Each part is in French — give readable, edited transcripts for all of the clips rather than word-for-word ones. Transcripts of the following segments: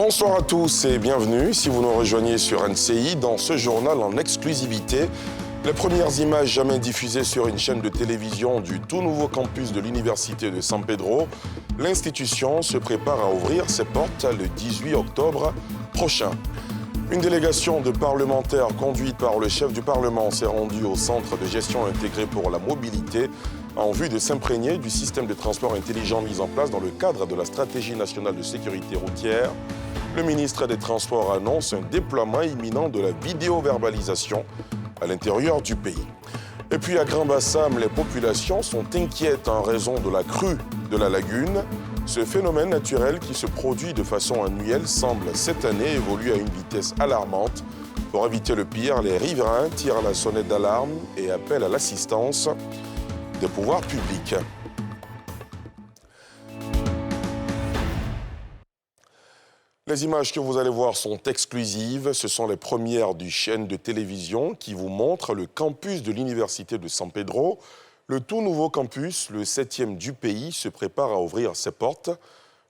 Bonsoir à tous et bienvenue si vous nous rejoignez sur NCI dans ce journal en exclusivité. Les premières images jamais diffusées sur une chaîne de télévision du tout nouveau campus de l'Université de San Pedro. L'institution se prépare à ouvrir ses portes le 18 octobre prochain. Une délégation de parlementaires conduite par le chef du Parlement s'est rendue au Centre de gestion intégré pour la mobilité en vue de s'imprégner du système de transport intelligent mis en place dans le cadre de la stratégie nationale de sécurité routière. Le ministre des Transports annonce un déploiement imminent de la vidéo-verbalisation à l'intérieur du pays. Et puis à Grand-Bassam, les populations sont inquiètes en raison de la crue de la lagune. Ce phénomène naturel qui se produit de façon annuelle semble cette année évoluer à une vitesse alarmante. Pour éviter le pire, les riverains tirent la sonnette d'alarme et appellent à l'assistance des pouvoirs publics. Les images que vous allez voir sont exclusives. Ce sont les premières du chaîne de télévision qui vous montre le campus de l'Université de San Pedro. Le tout nouveau campus, le 7e du pays, se prépare à ouvrir ses portes.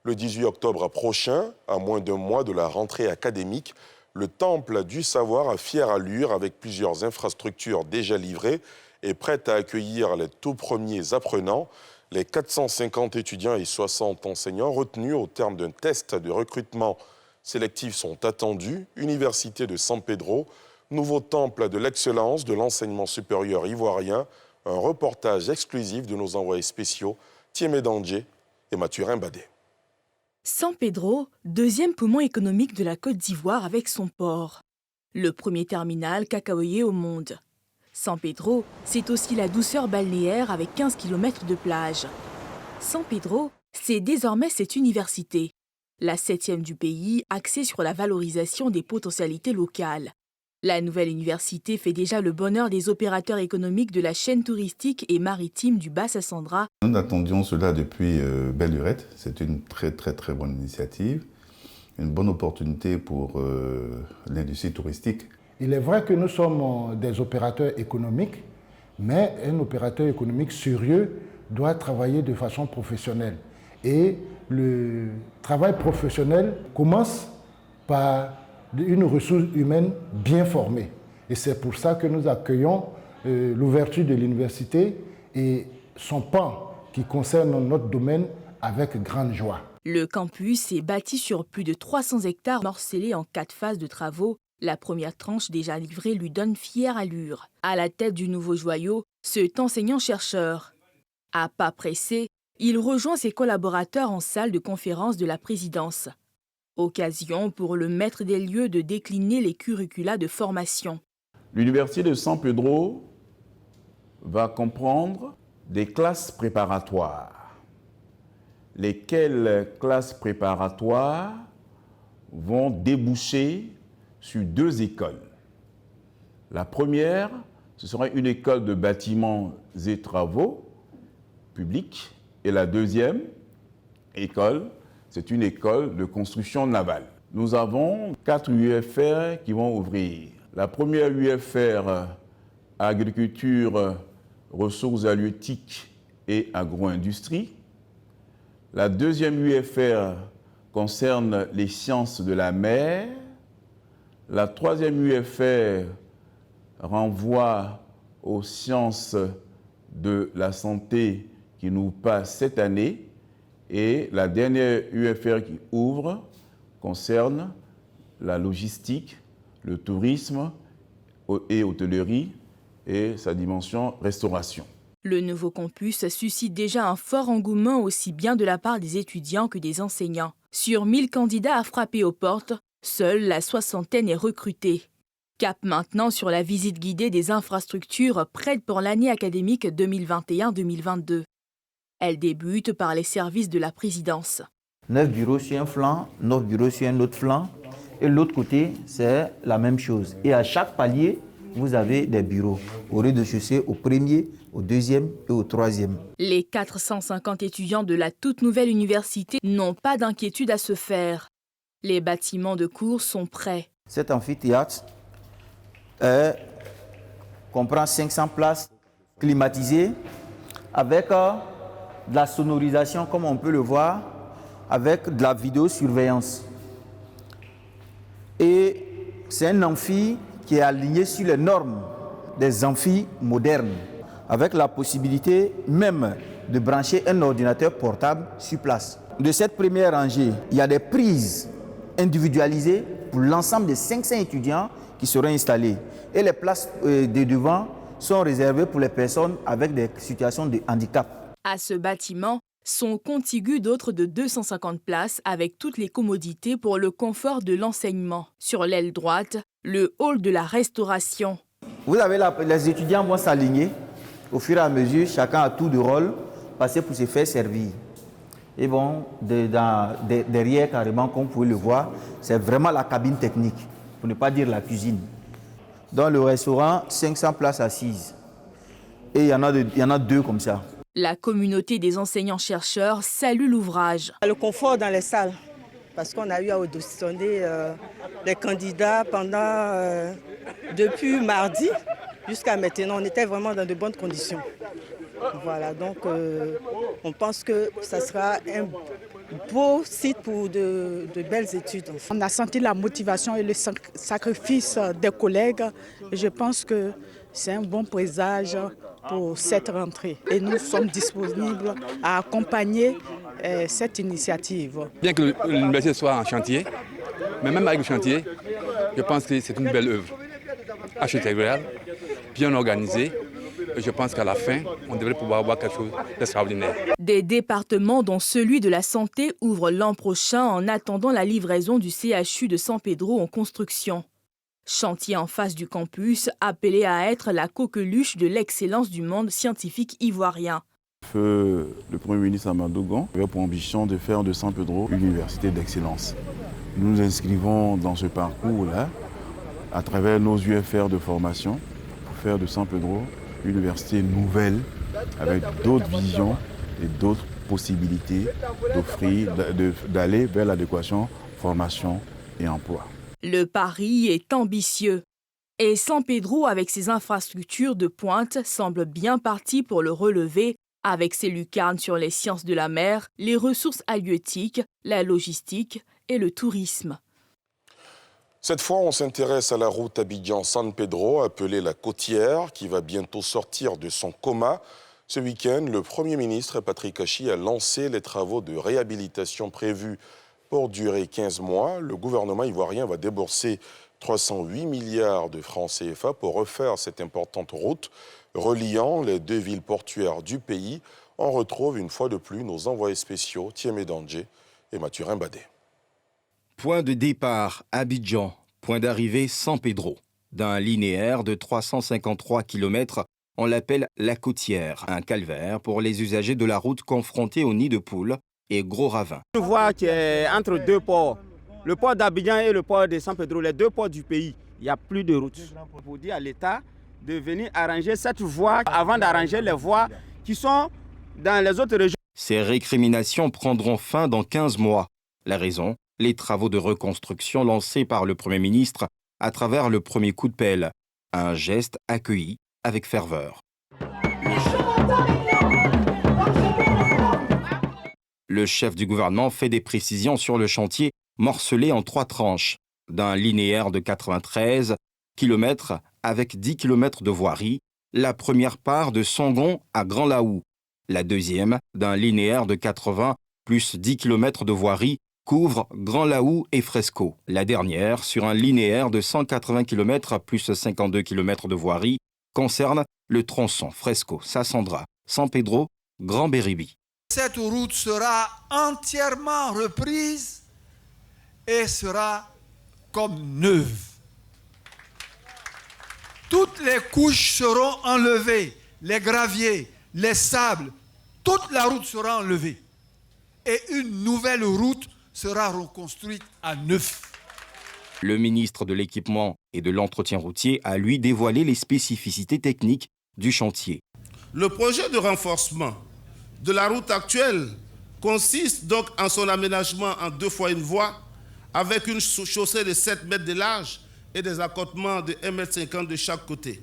Le 18 octobre prochain, à moins d'un mois de la rentrée académique, le temple du savoir à fière allure, avec plusieurs infrastructures déjà livrées et prêtes à accueillir les tout premiers apprenants. Les 450 étudiants et 60 enseignants retenus au terme d'un test de recrutement sélectif sont attendus. Université de San Pedro, nouveau temple de l'excellence de l'enseignement supérieur ivoirien. Un reportage exclusif de nos envoyés spéciaux, Thiemé Dandje et Mathurin Badé. San Pedro, deuxième poumon économique de la Côte d'Ivoire avec son port. Le premier terminal cacaoyer au monde. San Pedro, c'est aussi la douceur balnéaire avec 15 km de plage. San Pedro, c'est désormais cette université, la 7e du pays, axée sur la valorisation des potentialités locales. La nouvelle université fait déjà le bonheur des opérateurs économiques de la chaîne touristique et maritime du Bas-Sassandra. Nous attendions cela depuis belle lurette. C'est une très bonne initiative, une bonne opportunité pour l'industrie touristique. Il est vrai que nous sommes des opérateurs économiques, mais un opérateur économique sérieux doit travailler de façon professionnelle. Et le travail professionnel commence par une ressource humaine bien formée. Et c'est pour ça que nous accueillons l'ouverture de l'université et son pan qui concerne notre domaine avec grande joie. Le campus est bâti sur plus de 300 hectares morcelés en 4 phases de travaux. La première tranche déjà livrée lui donne fière allure. À la tête du nouveau joyau, cet enseignant-chercheur. À pas pressé, il rejoint ses collaborateurs en salle de conférence de la présidence. Occasion pour le maître des lieux de décliner les curricula de formation. L'Université de San Pedro va comprendre des classes préparatoires. Lesquelles classes préparatoires vont déboucher sur 2 écoles. La première, ce sera une école de bâtiments et travaux publics. Et la deuxième école, c'est une école de construction navale. Nous avons 4 UFR qui vont ouvrir. La première UFR, agriculture, ressources halieutiques et agro-industrie. La deuxième UFR concerne les sciences de la mer. La troisième UFR renvoie aux sciences de la santé qui nous passe cette année. Et la dernière UFR qui ouvre concerne la logistique, le tourisme et hôtellerie et sa dimension restauration. Le nouveau campus suscite déjà un fort engouement aussi bien de la part des étudiants que des enseignants. Sur 1000 candidats à frapper aux portes, seule la 60aine est recrutée. Cap maintenant sur la visite guidée des infrastructures prêtes pour l'année académique 2021-2022. Elle débute par les services de la présidence. 9 bureaux sur un flanc, 9 bureaux sur un autre flanc. Et l'autre côté, c'est la même chose. Et à chaque palier, vous avez des bureaux. Au rez-de-chaussée, au premier, au deuxième et au troisième. Les 450 étudiants de la toute nouvelle université n'ont pas d'inquiétude à se faire. Les bâtiments de cours sont prêts. Cet amphithéâtre comprend 500 places climatisées avec de la sonorisation, comme on peut le voir, avec de la vidéosurveillance. Et c'est un amphi qui est aligné sur les normes des amphis modernes, avec la possibilité même de brancher un ordinateur portable sur place. De cette première rangée, il y a des prises individualisées pour l'ensemble des 500 étudiants qui seront installés. Et les places de devant sont réservées pour les personnes avec des situations de handicap. À ce bâtiment sont contiguës d'autres de 250 places avec toutes les commodités pour le confort de l'enseignement. Sur l'aile droite, le hall de la restauration. Vous avez les étudiants vont s'aligner au fur et à mesure, chacun à tour de rôle, passer pour se faire servir. Et bon, derrière carrément, comme vous pouvez le voir, c'est vraiment la cabine technique, pour ne pas dire la cuisine. Dans le restaurant, 500 places assises. Et il y en a deux comme ça. La communauté des enseignants-chercheurs salue l'ouvrage. Le confort dans les salles, parce qu'on a eu à auditionner les candidats depuis mardi jusqu'à maintenant. On était vraiment dans de bonnes conditions. Voilà, donc on pense que ça sera un beau site pour de belles études. On a senti la motivation et le sacrifice des collègues. Et je pense que c'est un bon présage pour cette rentrée. Et nous sommes disponibles à accompagner cette initiative. Bien que l'université soit en chantier, mais même avec le chantier, je pense que c'est une belle œuvre architecturale, bien organisée. Et je pense qu'à la fin, on devrait pouvoir avoir quelque chose d'extraordinaire. Des départements dont celui de la santé ouvrent l'an prochain en attendant la livraison du CHU de San Pedro en construction. Chantier en face du campus, appelé à être la coqueluche de l'excellence du monde scientifique ivoirien. Le Premier ministre Amadou Gon avait pour ambition de faire de San Pedro une université d'excellence. Nous nous inscrivons dans ce parcours-là à travers nos UFR de formation pour faire de San Pedro une université nouvelle avec d'autres visions et d'autres possibilités d'aller vers l'adéquation, formation et emploi. Le pari est ambitieux. Et San Pedro, avec ses infrastructures de pointe, semble bien parti pour le relever, avec ses lucarnes sur les sciences de la mer, les ressources halieutiques, la logistique et le tourisme. Cette fois, on s'intéresse à la route Abidjan-San Pedro, appelée la Côtière, qui va bientôt sortir de son coma. Ce week-end, le Premier ministre Patrick Achi a lancé les travaux de réhabilitation prévus pour durer 15 mois. Le gouvernement ivoirien va débourser 308 milliards de francs CFA pour refaire cette importante route reliant les deux villes portuaires du pays. On retrouve une fois de plus nos envoyés spéciaux Thiemé Dandje et Mathurin Badé. Point de départ, Abidjan. Point d'arrivée, San Pedro. D'un linéaire de 353 km, on l'appelle la Côtière, un calvaire pour les usagers de la route confrontés au nid de poule et gros ravins. Une voie qui est entre deux ports, le port d'Abidjan et le port de San Pedro, les deux ports du pays. Il n'y a plus de route. Pour dire à l'État de venir arranger cette voie avant d'arranger les voies qui sont dans les autres régions. Ces récriminations prendront fin dans 15 mois. La raison ? Les travaux de reconstruction lancés par le Premier ministre à travers le premier coup de pelle. Un geste accueilli avec ferveur. Le chef du gouvernement fait des précisions sur le chantier morcelé en 3 tranches, d'un linéaire de 93 km avec 10 km de voirie, la première part de Songon à Grand Laou, la deuxième d'un linéaire de 80 plus 10 km de voirie couvre Grand Laou et Fresco. La dernière, sur un linéaire de 180 km plus 52 km de voirie, concerne le tronçon Fresco-Sassandra, San Pedro, Grand Béribi. Cette route sera entièrement reprise et sera comme neuve. Toutes les couches seront enlevées, les graviers, les sables, toute la route sera enlevée. Et une nouvelle route sera reconstruite à neuf. Le ministre de l'Équipement et de l'Entretien routier a lui dévoilé les spécificités techniques du chantier. Le projet de renforcement de la route actuelle consiste donc en son aménagement en 2 fois une voie avec une chaussée de 7 mètres de large et des accotements de 1,50 m de chaque côté,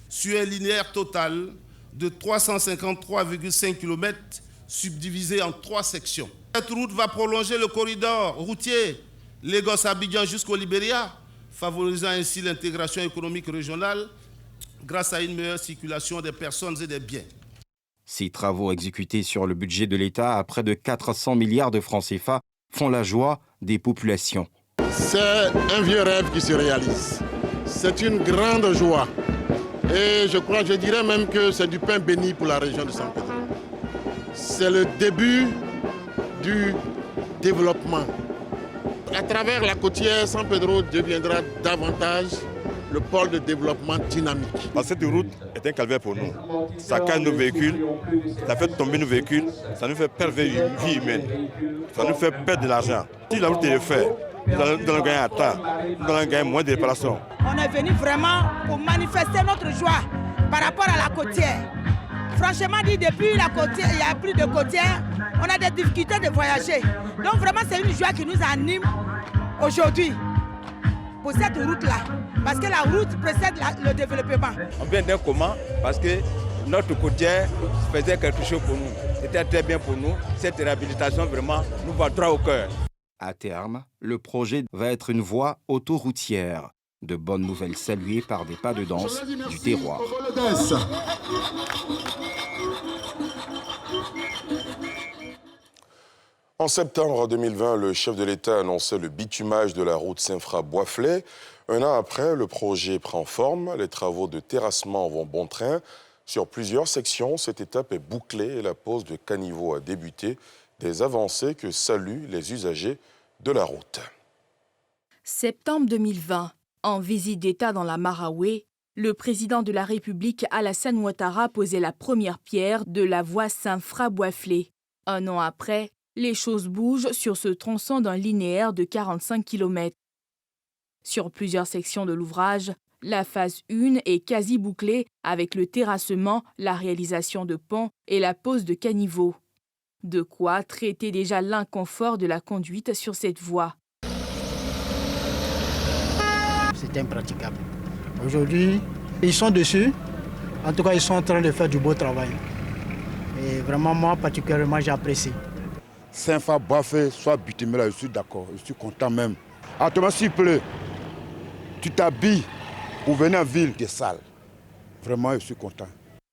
sur un linéaire total de 353,5 km subdivisé en 3 sections. Cette route va prolonger le corridor routier Lagos-Abidjan jusqu'au Libéria favorisant ainsi l'intégration économique régionale grâce à une meilleure circulation des personnes et des biens. Ces travaux exécutés sur le budget de l'État à près de 400 milliards de francs CFA font la joie des populations. C'est un vieux rêve qui se réalise. C'est une grande joie. Et je dirais même que c'est du pain béni pour la région de San Pedro. C'est le début du développement. À travers la côtière, San Pedro deviendra davantage le pôle de développement dynamique. Cette route est un calvaire pour nous. Ça casse nos véhicules, ça fait tomber nos véhicules, ça nous fait perdre une vie humaine, ça nous fait perdre de l'argent. Si la route est faite, nous allons gagner à temps, nous allons gagner moins de réparations. On est venu vraiment pour manifester notre joie par rapport à la côtière. Franchement dit, depuis la côtière, il n'y a plus de côtière, on a des difficultés de voyager. Donc vraiment c'est une joie qui nous anime aujourd'hui pour cette route-là. Parce que la route précède le développement. On vient d'un comment parce que notre côtière faisait quelque chose pour nous. C'était très bien pour nous. Cette réhabilitation vraiment nous va droit au cœur. À terme, le projet va être une voie autoroutière. De bonnes nouvelles saluées par des pas de danse du terroir. En septembre 2020, le chef de l'État annonçait le bitumage de la route Saint-Fra-Boisflay. Un an après, le projet prend forme. Les travaux de terrassement vont bon train. Sur plusieurs sections, cette étape est bouclée et la pose de caniveaux a débuté. Des avancées que saluent les usagers de la route. Septembre 2020, en visite d'État dans la Maraoué, le président de la République Alassane Ouattara posait la première pierre de la voie Saint-Fra-Boisflay. Un an après, les choses bougent sur ce tronçon d'un linéaire de 45 km. Sur plusieurs sections de l'ouvrage, la phase 1 est quasi bouclée avec le terrassement, la réalisation de ponts et la pose de caniveaux. De quoi traiter déjà l'inconfort de la conduite sur cette voie. C'est impraticable. Aujourd'hui, ils sont dessus. En tout cas, ils sont en train de faire du beau travail. Et vraiment, moi, particulièrement, j'apprécie. Saint-Fra-Boisflay soit bitumé là, je suis d'accord, je suis content même. Actuellement, s'il pleut, tu t'habilles pour venir en ville, c'est sale. Vraiment, je suis content.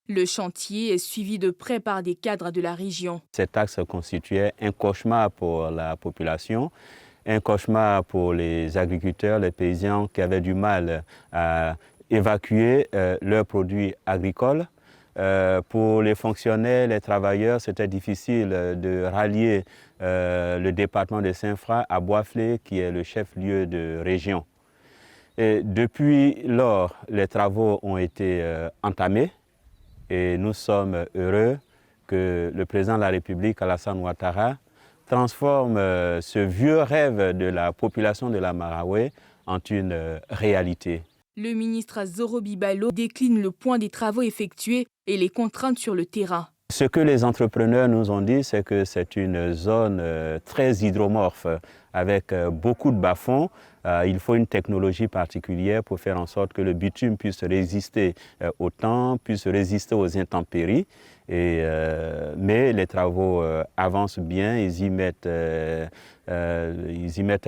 Le chantier est suivi de près par des cadres de la région. Cet axe constituait un cauchemar pour la population, un cauchemar pour les agriculteurs, les paysans qui avaient du mal à évacuer leurs produits agricoles. Pour les fonctionnaires, les travailleurs, c'était difficile de rallier le département de Saint-Fra à Boisflay, qui est le chef-lieu de région. Et depuis lors, les travaux ont été entamés et nous sommes heureux que le président de la République, Alassane Ouattara, transforme ce vieux rêve de la population de la Maraoué en une réalité. Le ministre Zoro Bibalo décline le point des travaux effectués et les contraintes sur le terrain. Ce que les entrepreneurs nous ont dit, c'est que c'est une zone très hydromorphe avec beaucoup de bas-fonds. Il faut une technologie particulière pour faire en sorte que le bitume puisse résister au temps, puisse résister aux intempéries. Mais les travaux avancent bien, ils y mettent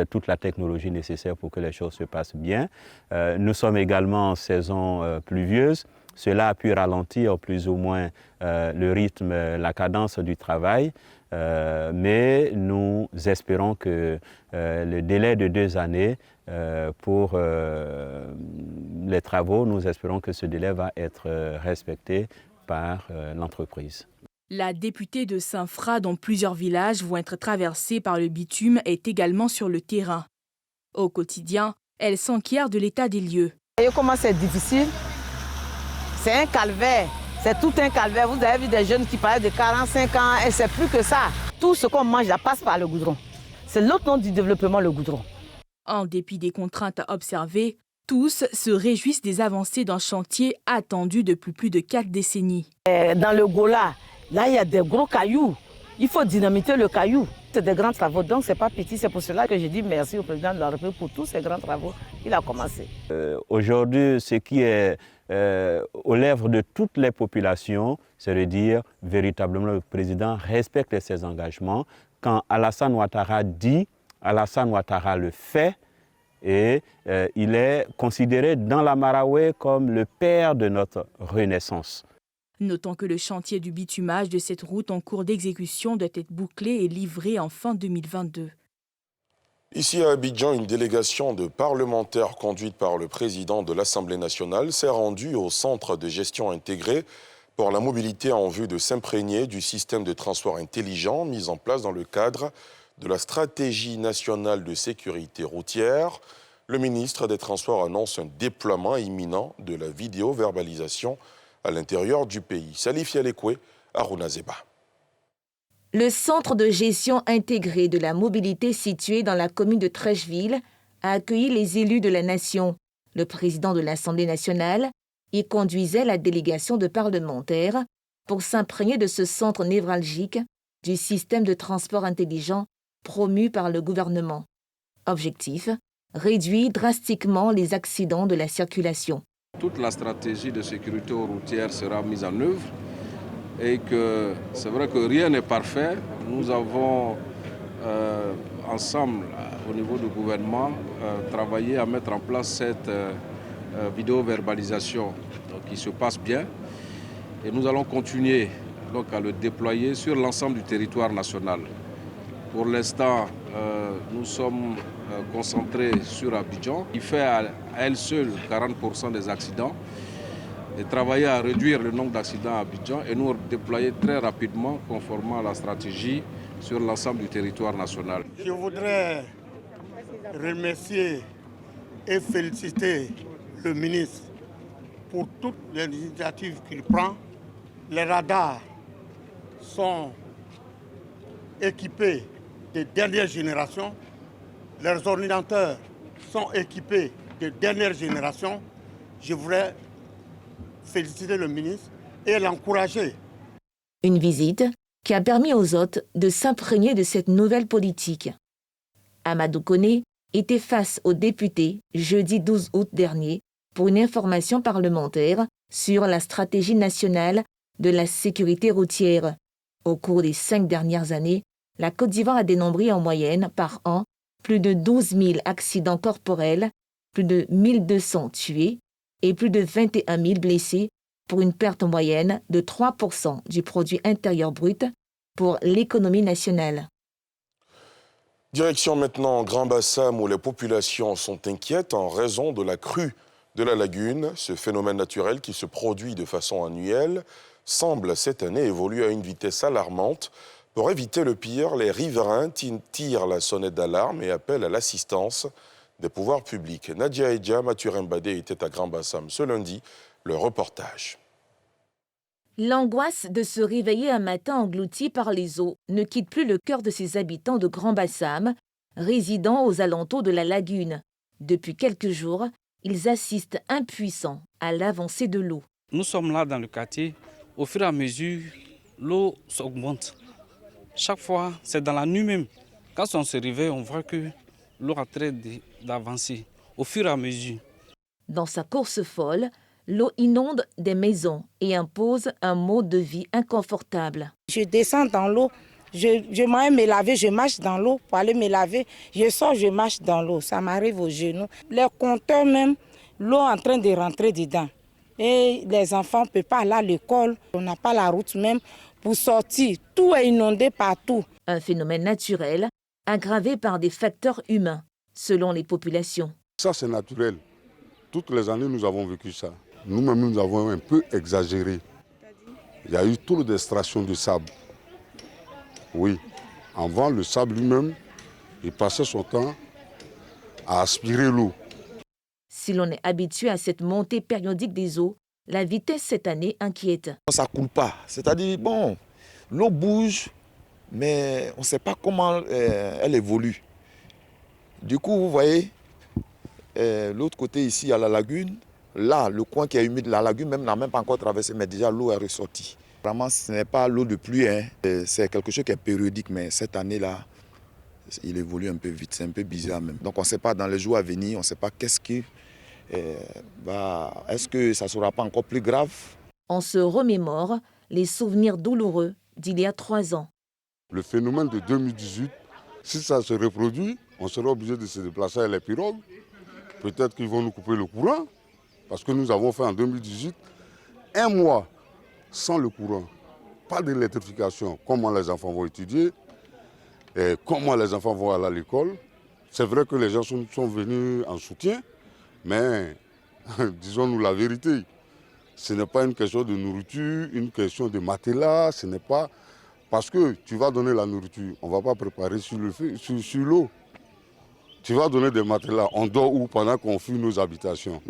toute la technologie nécessaire pour que les choses se passent bien. Nous sommes également en saison pluvieuse. Cela a pu ralentir plus ou moins le rythme, la cadence du travail, mais nous espérons que le délai de 2 années pour les travaux, nous espérons que ce délai va être respecté par l'entreprise. La députée de Saint-Fra, dont plusieurs villages vont être traversés par le bitume, est également sur le terrain. Au quotidien, elle s'enquiert de l'état des lieux. Et comment c'est difficile? C'est un calvaire, c'est tout un calvaire. Vous avez vu des jeunes qui parlaient de 45 ans et c'est plus que ça. Tout ce qu'on mange là passe par le goudron. C'est l'autre nom du développement, le goudron. En dépit des contraintes observées, tous se réjouissent des avancées d'un chantier attendu depuis plus de 4 décennies. Dans le Gola, là il y a des gros cailloux. Il faut dynamiter le caillou. C'est des grands travaux, donc c'est pas petit. C'est pour cela que je dis merci au président de la République pour tous ces grands travaux qu'il a commencé. Aujourd'hui, ce qui est aux lèvres de toutes les populations, c'est de dire véritablement le président respecte ses engagements. Quand Alassane Ouattara dit, Alassane Ouattara le fait. Et il est considéré dans la Maraoué comme le père de notre renaissance. Notons que le chantier du bitumage de cette route en cours d'exécution doit être bouclé et livré en fin 2022. Ici à Abidjan, une délégation de parlementaires conduite par le président de l'Assemblée nationale s'est rendue au centre de gestion intégrée pour la mobilité en vue de s'imprégner du système de transport intelligent mis en place dans le cadre de la stratégie nationale de sécurité routière. Le ministre des Transports annonce un déploiement imminent de la vidéo-verbalisation à l'intérieur du pays. Salif Yalekwe, Aruna Zeba. Le centre de gestion intégré de la mobilité situé dans la commune de Trècheville a accueilli les élus de la nation. Le président de l'Assemblée nationale y conduisait la délégation de parlementaires pour s'imprégner de ce centre névralgique du système de transport intelligent promu par le gouvernement. Objectif, réduire drastiquement les accidents de la circulation. Toute la stratégie de sécurité routière sera mise en œuvre et que c'est vrai que rien n'est parfait. Nous avons ensemble, au niveau du gouvernement, travaillé à mettre en place cette vidéo-verbalisation qui se passe bien. Et nous allons continuer donc, à le déployer sur l'ensemble du territoire national. Pour l'instant, nous sommes concentrés sur Abidjan, qui fait à elle seule 40% des accidents, et travailler à réduire le nombre d'accidents à Abidjan et nous déployer très rapidement, conformément à la stratégie, sur l'ensemble du territoire national. Je voudrais remercier et féliciter le ministre pour toutes les initiatives qu'il prend. Les radars sont équipés de dernière génération. Leurs ordinateurs sont équipés de dernière génération. Je voudrais féliciter le ministre et l'encourager. Une visite qui a permis aux hôtes de s'imprégner de cette nouvelle politique. Amadou Koné était face aux députés jeudi 12 août dernier pour une information parlementaire sur la stratégie nationale de la sécurité routière. Au cours des 5 dernières années, la Côte d'Ivoire a dénombré en moyenne par an plus de 12 000 accidents corporels, plus de 1200 tués et plus de 21 000 blessés pour une perte moyenne de 3% du produit intérieur brut pour l'économie nationale. Direction maintenant Grand Bassam où les populations sont inquiètes en raison de la crue de la lagune. Ce phénomène naturel qui se produit de façon annuelle semble cette année évoluer à une vitesse alarmante. Pour éviter le pire, les riverains tirent la sonnette d'alarme et appellent à l'assistance des pouvoirs publics. Nadia Edja, Mathurin Badé était à Grand Bassam ce lundi. Le reportage. L'angoisse de se réveiller un matin englouti par les eaux ne quitte plus le cœur de ces habitants de Grand Bassam, résidant aux alentours de la lagune. Depuis quelques jours, ils assistent impuissants à l'avancée de l'eau. Nous sommes là dans le quartier. Au fur et à mesure, l'eau s'augmente. Chaque fois, c'est dans la nuit même. Quand on se réveille, on voit que l'eau a très d'avancer au fur et à mesure. Dans sa course folle, l'eau inonde des maisons et impose un mode de vie inconfortable. Je descends dans l'eau, je m'en vais me laver, je marche dans l'eau pour aller me laver. Je sors, je marche dans l'eau, ça m'arrive aux genoux. Les compteurs même, l'eau en train de rentrer dedans. Et les enfants ne peuvent pas aller à l'école, on n'a pas la route même pour sortir. Tout est inondé partout. Un phénomène naturel aggravé par des facteurs humains, selon les populations. Ça, c'est naturel. Toutes les années, nous avons vécu ça. Nous-mêmes, nous avons un peu exagéré. Il y a eu trop d'extraction de sable. Oui. Avant, le sable lui-même, il passait son temps à aspirer l'eau. Si l'on est habitué à cette montée périodique des eaux, la vitesse cette année inquiète. Ça ne coule pas. C'est-à-dire, bon, l'eau bouge, mais on ne sait pas comment elle évolue. Du coup, vous voyez, l'autre côté ici, à la lagune, là, le coin qui est humide, la lagune même n'a même pas encore traversé, mais déjà l'eau est ressortie. Vraiment, ce n'est pas l'eau de pluie, hein. C'est quelque chose qui est périodique, mais cette année-là, il évolue un peu vite, c'est un peu bizarre même. Donc on ne sait pas dans les jours à venir, on ne sait pas qu'est-ce qui est-ce que ça ne sera pas encore plus grave? On se remémore les souvenirs douloureux d'il y a 3 ans. Le phénomène de 2018, si ça se reproduit, on sera obligé de se déplacer à les pirogues peut-être qu'ils vont nous couper le courant, parce que nous avons fait en 2018 un mois sans le courant, pas d'électrification. Comment les enfants vont étudier, et comment les enfants vont aller à l'école. C'est vrai que les gens sont venus en soutien, mais disons-nous la vérité. Ce n'est pas une question de nourriture, une question de matelas, ce n'est pas... Parce que tu vas donner la nourriture, on ne va pas préparer sur l'eau. Tu vas donner des matelas, on dort où pendant qu'on fuit nos habitations?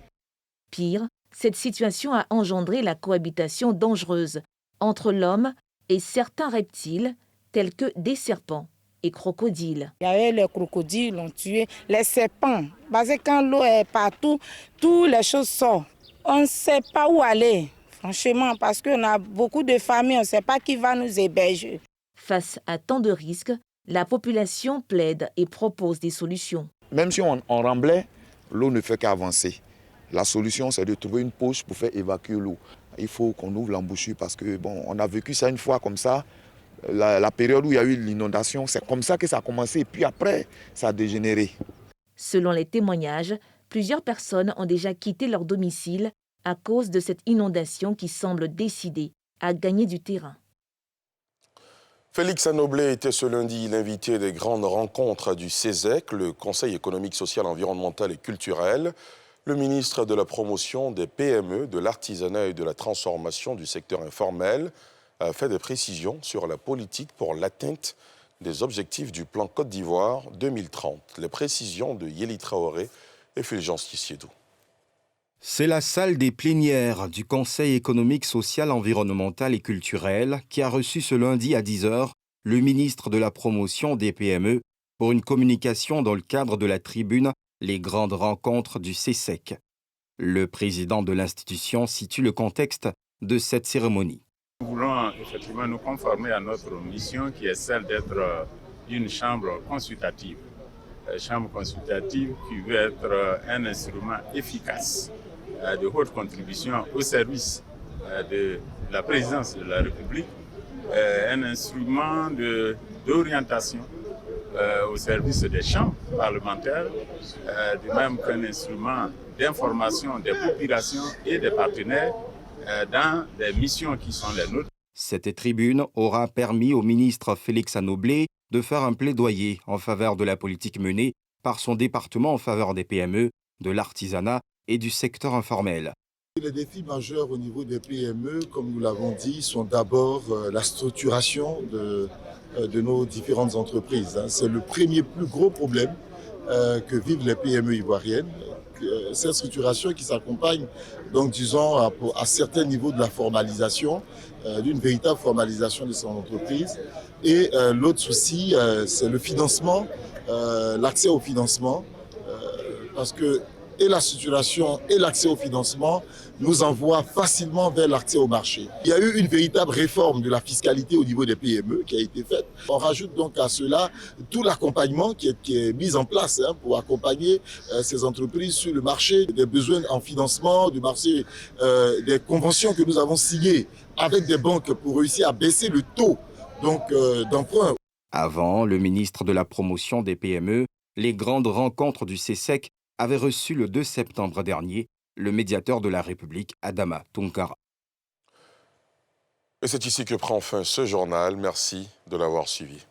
Pire, cette situation a engendré la cohabitation dangereuse entre l'homme et certains reptiles tels que des serpents et crocodiles. Il y a eu les crocodiles, ont tué les serpents. Parce que quand l'eau est partout, toutes les choses sortent. On ne sait pas où aller, franchement, parce qu'on a beaucoup de familles, on ne sait pas qui va nous héberger. Face à tant de risques, la population plaide et propose des solutions. Même si on remblait, l'eau ne fait qu'avancer. La solution, c'est de trouver une poche pour faire évacuer l'eau. Il faut qu'on ouvre l'embouchure parce que, bon, on a vécu ça une fois comme ça. La période où il y a eu l'inondation, c'est comme ça que ça a commencé. Et puis après, ça a dégénéré. Selon les témoignages, plusieurs personnes ont déjà quitté leur domicile à cause de cette inondation qui semble décidée à gagner du terrain. Félix Anoblé était ce lundi l'invité des grandes rencontres du CESEC, le Conseil économique, social, environnemental et culturel. Le ministre de la promotion des PME, de l'artisanat et de la transformation du secteur informel a fait des précisions sur la politique pour l'atteinte des objectifs du plan Côte d'Ivoire 2030. Les précisions de Yéli Traoré et Fulgence Tissiédou. C'est la salle des plénières du Conseil économique, social, environnemental et culturel qui a reçu ce lundi à 10h le ministre de la promotion des PME pour une communication dans le cadre de la tribune Les grandes rencontres du CESEC. Le président de l'institution situe le contexte de cette cérémonie. Nous voulons effectivement nous conformer à notre mission qui est celle d'être une chambre consultative. Chambre consultative qui veut être un instrument efficace de haute contribution au service de la présidence de la République, un instrument d'orientation au service des chambres parlementaires, de même qu'un instrument d'information des populations et des partenaires dans des missions qui sont les nôtres. Cette tribune aura permis au ministre Félix Anoblé de faire un plaidoyer en faveur de la politique menée par son département en faveur des PME, de l'artisanat et du secteur informel. Les défis majeurs au niveau des PME, comme nous l'avons dit, sont d'abord la structuration de nos différentes entreprises. C'est le premier plus gros problème que vivent les PME ivoiriennes. Cette structuration qui s'accompagne, donc disons, à certains niveaux de la formalisation, d'une véritable formalisation de son entreprise. Et l'autre souci, c'est le financement, l'accès au financement, parce que et la structuration et l'accès au financement nous envoient facilement vers l'accès au marché. Il y a eu une véritable réforme de la fiscalité au niveau des PME qui a été faite. On rajoute donc à cela tout l'accompagnement qui est mis en place pour accompagner ces entreprises sur le marché des besoins en financement, du marché des conventions que nous avons signées avec des banques pour réussir à baisser le taux d'emprunt. Avant, le ministre de la promotion des PME, les grandes rencontres du CESEC avait reçu le 2 septembre dernier le médiateur de la République, Adama Tounkara. Et c'est ici que prend fin ce journal. Merci de l'avoir suivi.